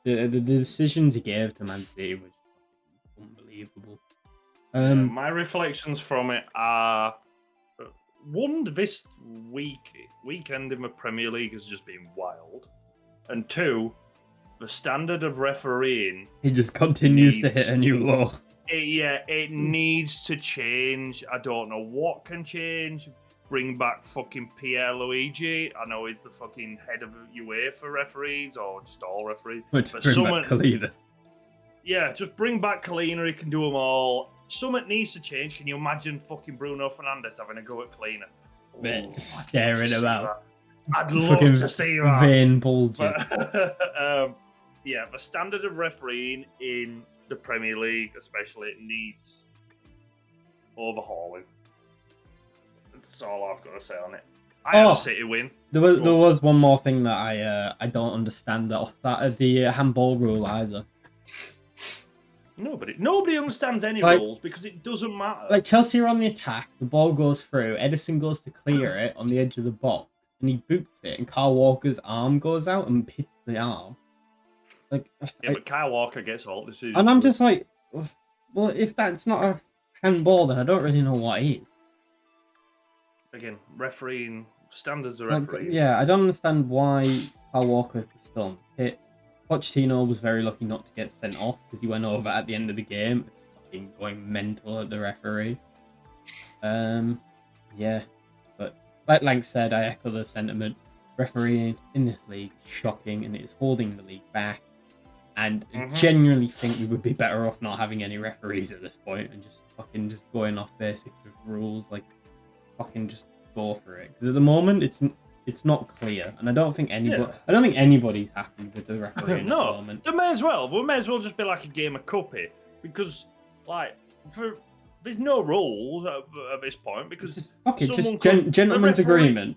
decisions he gave to Man City was unbelievable. My reflections from it are... One, this weekend in the Premier League has just been wild. And 2, the standard of refereeing... He just continues to hit a new low. It needs to change. I don't know what can change. Bring back fucking Pierre Luigi. I know he's the fucking head of UEFA referees, or just all referees. But bring back Kalina. Yeah, just bring back Kalina. He can do them all. Something needs to change. Can you imagine fucking Bruno Fernandes having a go at Kalina? Man, just staring him out. I'd love to see that. Vein bulging. The standard of refereeing in the Premier League, especially, it needs overhauling. That's all I've got to say on it. I had City win. There was one more thing that I don't understand the handball rule either. Nobody understands any rules because it doesn't matter. Like, Chelsea are on the attack, the ball goes through, Edison goes to clear it on the edge of the box, and he boots it, and Kyle Walker's arm goes out and hits the arm. But Kyle Walker gets all decisions. And I'm just like, well, if that's not a handball, then I don't really know what is. again, refereeing standards of Like, refereeing. yeah, I don't understand why Kyle Walker was still hit. Pochettino was very lucky not to get sent off because he went over at the end of the game, fucking going mental at the referee. Yeah, but like Lank said, I echo the sentiment. Refereeing in this league is shocking, and it is holding the league back. And I genuinely think we would be better off not having any referees at this point and just fucking just going off basic rules, like fucking just go for it. Because at the moment, it's not clear, and I don't think anybody's happy with the refereeing at the moment. They may as well. We may as well just be like a game of cuppy, because like there's no rules at this point, because Gentleman's agreement.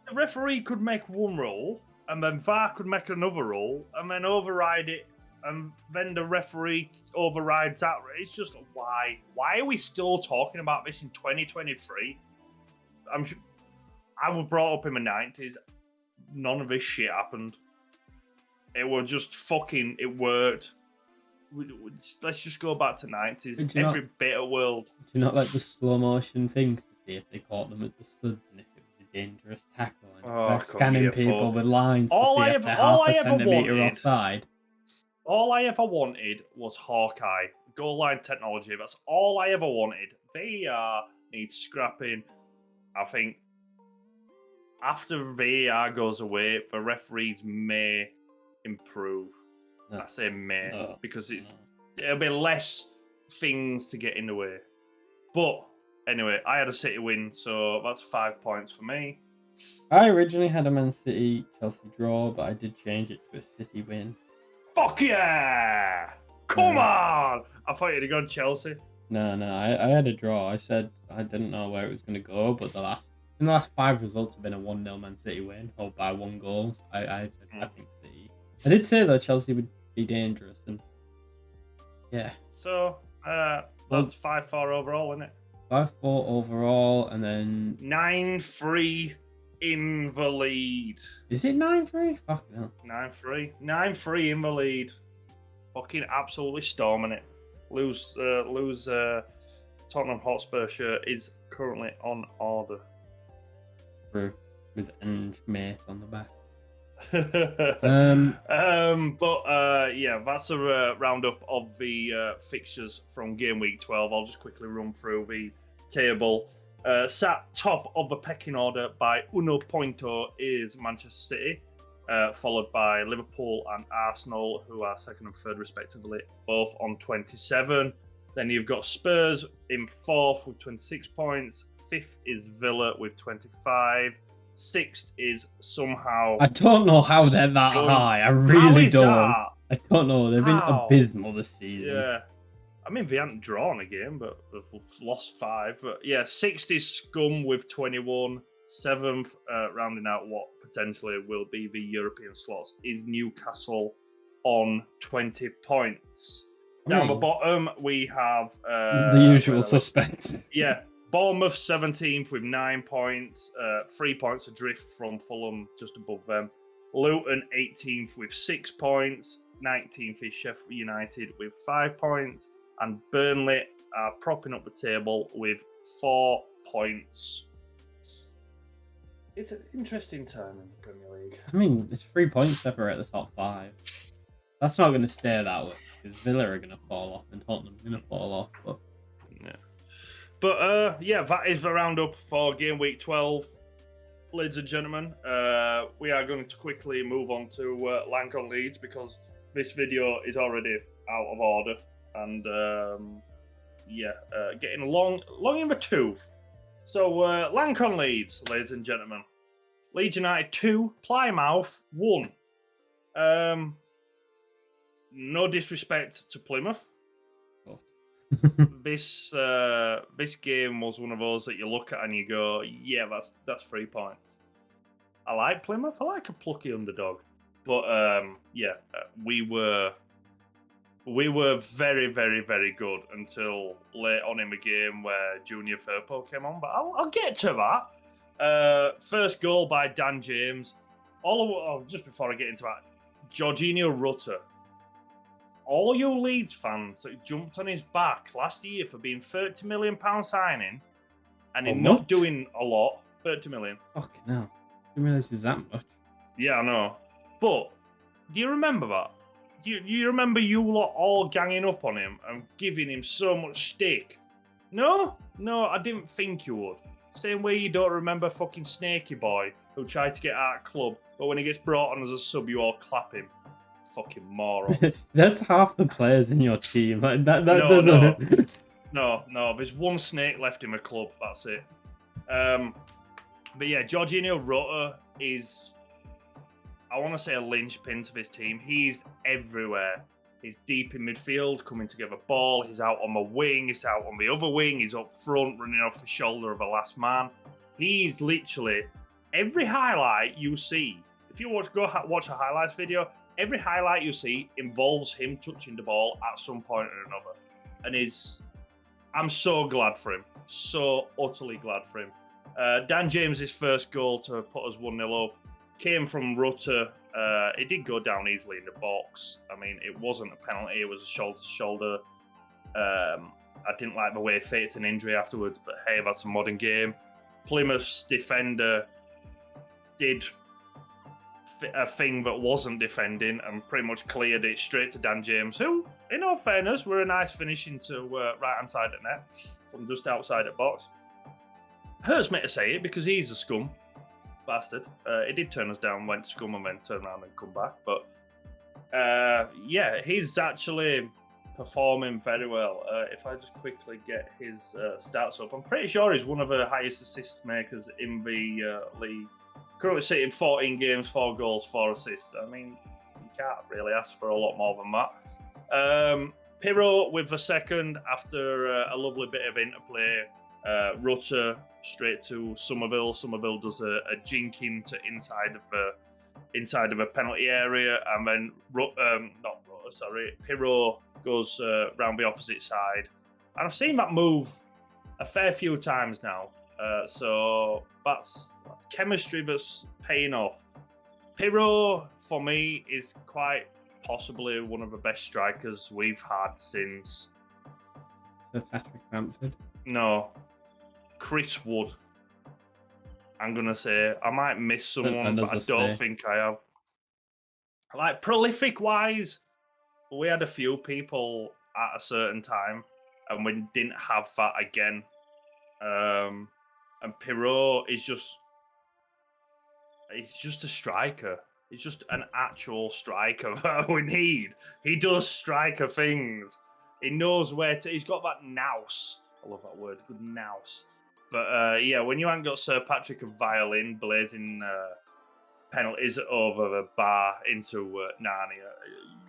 The referee could make one rule, and then VAR could make another rule, and then override it, and then the referee overrides that. It's just why? Why are we still talking about this in 2023? I was brought up in the 90s. None of this shit happened. It was just fucking. It worked. Let's just go back to 90s. Every bit of world. Do you not like the slow motion things to see if they caught them at the studs and if it was a dangerous tackle? And scanning people with lines to see if they're half a centimetre offside. All I ever wanted was Hawkeye. Goal line technology. That's all I ever wanted. VAR needs scrapping. I think after VAR goes away, the referees may improve. No. I say may because it'll be less things to get in the way. But anyway, I had a City win, so that's 5 points for me. I originally had a Man City Chelsea draw, but I did change it to a City win. Fuck yeah! Come on! I thought you'd have gone Chelsea. No, I had a draw. I said I didn't know where it was going to go, but the last 5 results have been a 1-0 Man City win, or by 1 goal. I said I think City. I did say though Chelsea would be dangerous, and yeah. So that's 5-4 overall, isn't it? 5-4 overall, and then 9-3 in the lead. Is it 9-3? Fuck no. 9-3 in the lead. Fucking absolutely storming it. Lose Tottenham Hotspur shirt is currently on order. True. With Ange mate on the back. Yeah, that's a roundup of the fixtures from game week 12. I'll just quickly run through the table. Sat top of the pecking order by uno punto is Manchester City, followed by Liverpool and Arsenal, who are second and third respectively, both on 27. Then you've got Spurs in fourth with 26 points. Fifth is Villa with 25. Sixth is somehow... I don't know how they're that high. I really don't. I don't know. They've been abysmal this season. Yeah. I mean, they haven't drawn a game, but they've lost 5. But yeah, sixth is Scum with 21. Seventh, rounding out what potentially will be the European slots, is Newcastle on 20 points. Down the bottom, we have... the usual suspects. Yeah. Bournemouth 17th with 9 points, 3 points adrift from Fulham, just above them. Luton 18th with 6 points, 19th is Sheffield United with 5 points, and Burnley are propping up the table with 4 points. It's an interesting time in the Premier League. I mean, it's 3 points separate the top 5. That's not going to stay that way, because Villa are going to fall off and Tottenham are going to fall off, but... Yeah. But yeah, that is the roundup for game week 12, ladies and gentlemen. We are going to quickly move on to Lank on Leeds, because this video is already out of order and getting long in the tooth. So Lank on Leeds, ladies and gentlemen. Leeds United 2, Plymouth 1. No disrespect to Plymouth. This game was one of those that you look at and you go, yeah, that's 3 points. I like Plymouth. I like a plucky underdog, but we were very, very, very good until late on in the game where Junior Firpo came on. But I'll get to that. First goal by Dan James. Just before I get into that, Jorginho Rutter. All you Leeds fans that jumped on his back last year for being £30 million signing, and How in not much? doing a lot, 30 million. Fucking hell. Didn't realize it was that much. Yeah, I know. But do you remember that? You remember you lot all ganging up on him and giving him so much stick? No, I didn't think you would. Same way you don't remember fucking Snakey Boy who tried to get out of club, but when he gets brought on as a sub, you all clap him. Fucking morons. That's half the players in your team. Like that. No. There's one snake left in the club. That's it. But yeah, Jorginho Rota is, I want to say, a linchpin to this team. He's everywhere. He's deep in midfield, coming to give a ball. He's out on the wing. He's out on the other wing. He's up front, running off the shoulder of the last man. He's literally every highlight you see. If you watch a highlights video, every highlight you see involves him touching the ball at some point or another. And I'm so glad for him. So utterly glad for him. Dan James' first goal to put us 1-0 up came from Rutter. It did go down easily in the box. I mean, it wasn't a penalty. It was a shoulder-to-shoulder. I didn't like the way he faked an injury afterwards, but hey, that's a modern game. Plymouth's defender did a thing that wasn't defending and pretty much cleared it straight to Dan James, who, in all fairness, were a nice finish into right-hand side of net from just outside the box. Hurts me to say it because he's a scum bastard. It did turn us down, went scum and then turn around and come back. But yeah, he's actually performing very well. If I just quickly get his stats up, I'm pretty sure he's one of the highest assist makers in the league. Currently sitting 14 games, 4 goals, 4 assists. I mean, you can't really ask for a lot more than that. Pirro with the second after a lovely bit of interplay. Rutter straight to Somerville. Somerville does a jinking to inside of a penalty area, and then Pirro goes round the opposite side. And I've seen that move a fair few times now. So that's chemistry that's paying off. Pirro, for me, is quite possibly one of the best strikers we've had since... Sir Patrick Bamford? No. Chris Wood. I'm going to say. I might miss someone, but I don't think I have. Like, prolific-wise, we had a few people at a certain time, and we didn't have that again. And Pirro is just... He's just a striker. He's just an actual striker that we need. He does striker things. He knows where to... He's got that nous. I love that word. Good nous. But yeah, when you haven't got Sir Patrick and Violin blazing penalties over the bar into Narnia,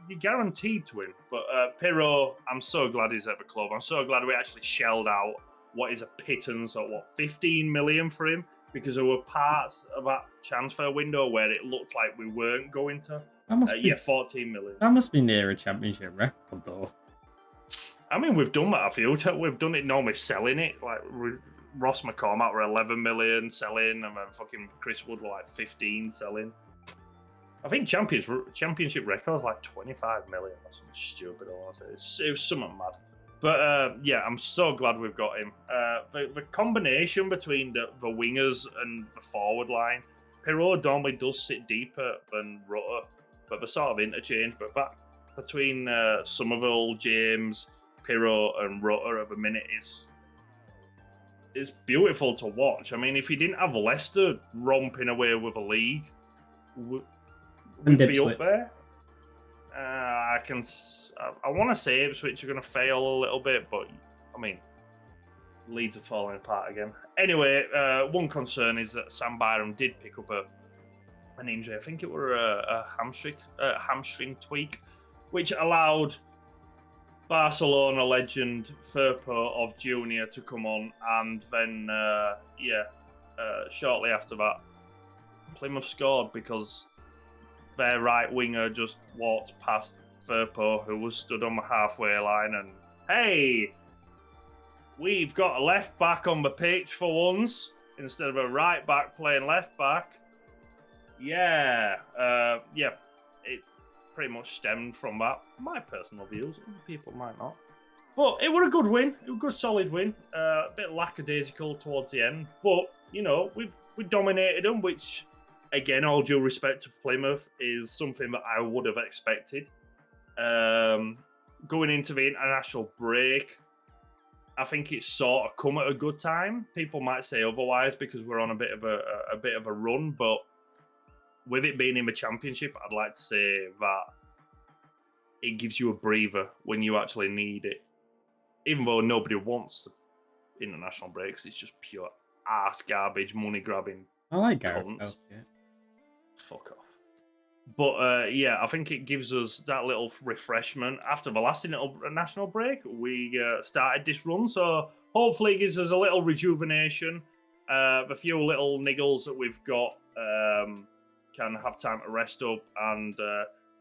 you're guaranteed to win. But Pirro, I'm so glad he's at the club. I'm so glad we actually shelled out what is a pittance of 15 million for him, because there were parts of that transfer window where it looked like we weren't going to. 14 million. That must be near a championship record, though. I mean, we've done that a few times. We've done it normally selling it. Like, Ross McCormack were 11 million selling, and then fucking Chris Wood were like 15 selling. I think championship record's like 25 million or something stupid. I want to say. It was something mad. But yeah, I'm so glad we've got him. The combination between the wingers and the forward line, Pirro normally does sit deeper than Rutter, but the sort of interchange. But that between Somerville, James, Pirro, and Rutter at the minute is beautiful to watch. I mean, if you didn't have Leicester romping away with a league, we'd be up there. I want to say Ipswich are going to fail a little bit, but I mean, Leeds are falling apart again. Anyway, one concern is that Sam Byram did pick up an injury. I think it were a hamstring tweak, which allowed Barcelona legend Firpo of Junior to come on, and then shortly after that, Plymouth scored because their right winger just walked past Firpo, who was stood on the halfway line, and hey, we've got a left back on the pitch for once instead of a right back playing left back. Yeah, it pretty much stemmed from that. My personal views, people might not. But it was a good win. It was a good, solid win. A bit lackadaisical towards the end, but we dominated them, which, again, all due respect to Plymouth, is something that I would have expected. Going into the international break, I think it's sort of come at a good time. People might say otherwise because we're on a bit of a run, but with it being in the championship, I'd like to say that it gives you a breather when you actually need it. Even though nobody wants the international breaks, it's just pure ass garbage, money grabbing. I like Gareth. Cunts. Yeah. Fuck off. But yeah, I think it gives us that little refreshment. After the last international break, we started this run, so hopefully it gives us a little rejuvenation. The few little niggles that we've got can have time to rest up and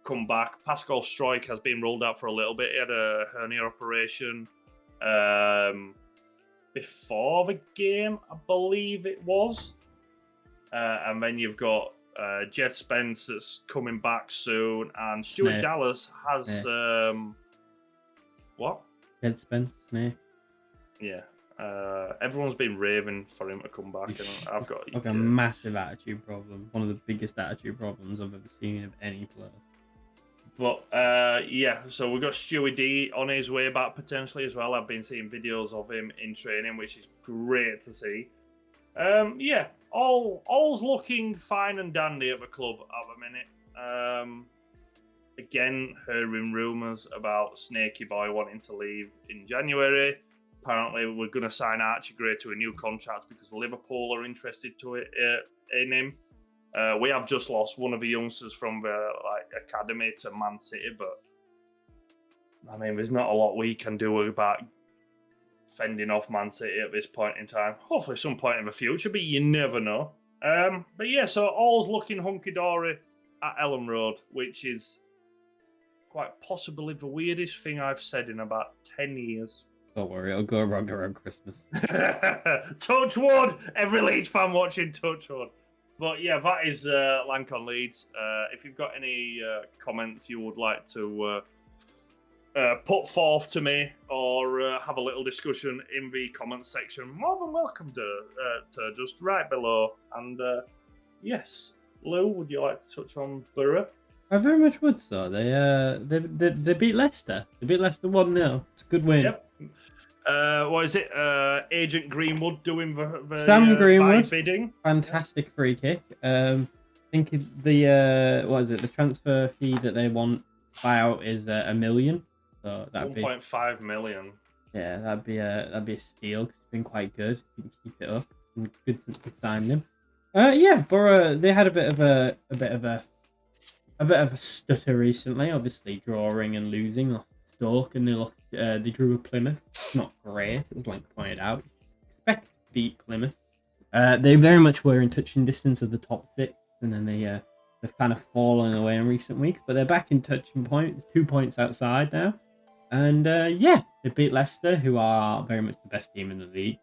come back. Pascal Stroik has been rolled out for a little bit. He had a hernia operation before the game, I believe it was. And then you've got Jed Spence that's coming back soon, and Stuart Smith. Dallas has what? Jed Spence, Smith. Yeah. Everyone's been raving for him to come back, and I've got like a massive attitude problem. One of the biggest attitude problems I've ever seen of any player. But yeah, so we've got Stewie D on his way back potentially as well. I've been seeing videos of him in training, which is great to see. Yeah, all's looking fine and dandy at the club at the minute. Again, hearing rumours about Snaky Boy wanting to leave in January. Apparently, we're going to sign Archie Gray to a new contract because Liverpool are interested in him. We have just lost one of the youngsters from the academy to Man City, but I mean, there's not a lot we can do about fending off Man City at this point in time. Hopefully, some point in the future, but you never know. But yeah, so all's looking hunky dory at Ellen Road, which is quite possibly the weirdest thing I've said in about 10 years. Don't worry, it'll go wrong around Christmas. Touch wood! Every Leeds fan watching, touch wood. But yeah, that is Lank on Leeds. If you've got any comments you would like to put forth to me or have a little discussion in the comments section, more than welcome to just right below. And yes, Lou, would you like to touch on Borough? I very much would. So they beat Leicester. They beat Leicester 1-0. It's a good win. Yep. What is it? Agent Greenwood doing the Sam Greenwood bidding. Fantastic free kick. I think the what is it? The transfer fee that they want buyout is $1 million. So that'd 1.5 million. Yeah, that'd be a steal. It's been quite good. You can keep it up. And good to sign him. Yeah, Borough, they had a bit of a stutter recently. Obviously, drawing and losing. Lost to Stoke and they drew with Plymouth. Not great, as Lank pointed out. Expect to beat Plymouth. They very much were in touching distance of the top six, and then they've kind of fallen away in recent weeks. But they're back in touching point, 2 points outside now. And yeah, they beat Leicester, who are very much the best team in the league,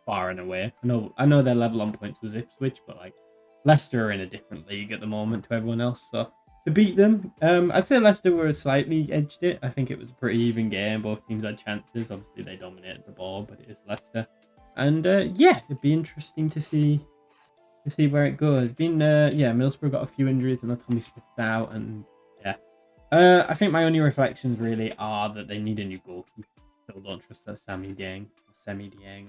far and away. I know they're level on points with Ipswich, but like Leicester are in a different league at the moment to everyone else. So to beat them, I'd say Leicester were slightly edged it. I think it was a pretty even game. Both teams had chances. Obviously, they dominated the ball, but it is Leicester. And yeah, it'd be interesting to see where it goes. Middlesbrough got a few injuries, and Tommy Smith's out, and yeah. I think my only reflections really are that they need a new goalkeeper. Still don't trust that Semi Dieng,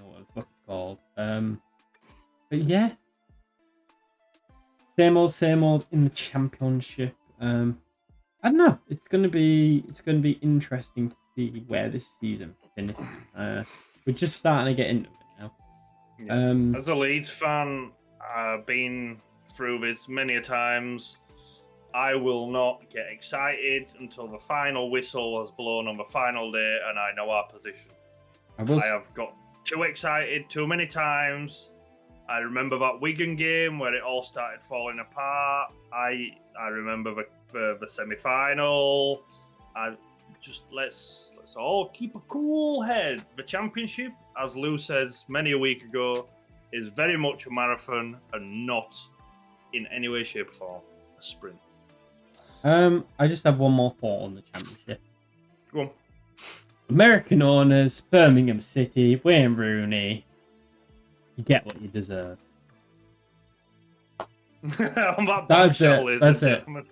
or what the fuck it's called. But yeah, same old in the Championship. I don't know. It's gonna be interesting to see where this season finishes. We're just starting to get into it now. Yeah. As a Leeds fan, I've been through this many a times. I will not get excited until the final whistle has blown on the final day and I know our position. I have got too excited too many times. I remember that Wigan game where it all started falling apart. I remember the semi-final. Let's all keep a cool head. The Championship, as Lou says many a week ago, is very much a marathon and not in any way, shape, or form a sprint. I just have one more thought on the Championship. Go American owners, Birmingham City, Wayne Rooney. You get what you deserve. On that That's bombshell, it. ladies That's and it. gentlemen.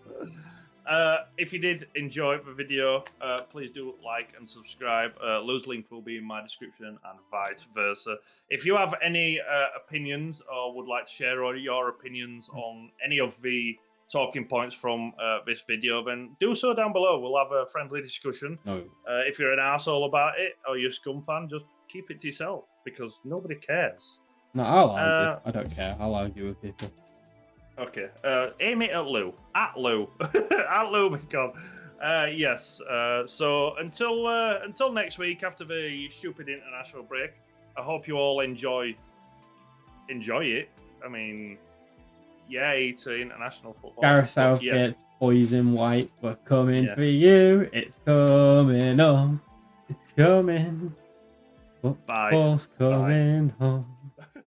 If you did enjoy the video, please do like and subscribe. Lou's link will be in my description and vice versa. If you have any opinions or would like to share all your opinions on any of the talking points from this video, then do so down below. We'll have a friendly discussion. No. If you're an arsehole about it or you're a scum fan, just keep it to yourself because nobody cares. No, I'll argue. I don't care. I'll argue with people. Okay. Aim it at Lou. At Lou. At Lewbcon. Yes. So until next week after the stupid international break, I hope you all enjoy it. I mean, yay to international football. Gareth Southgate, boys in white, we're coming for you. It's coming on. It's coming. Bye. Football's coming home.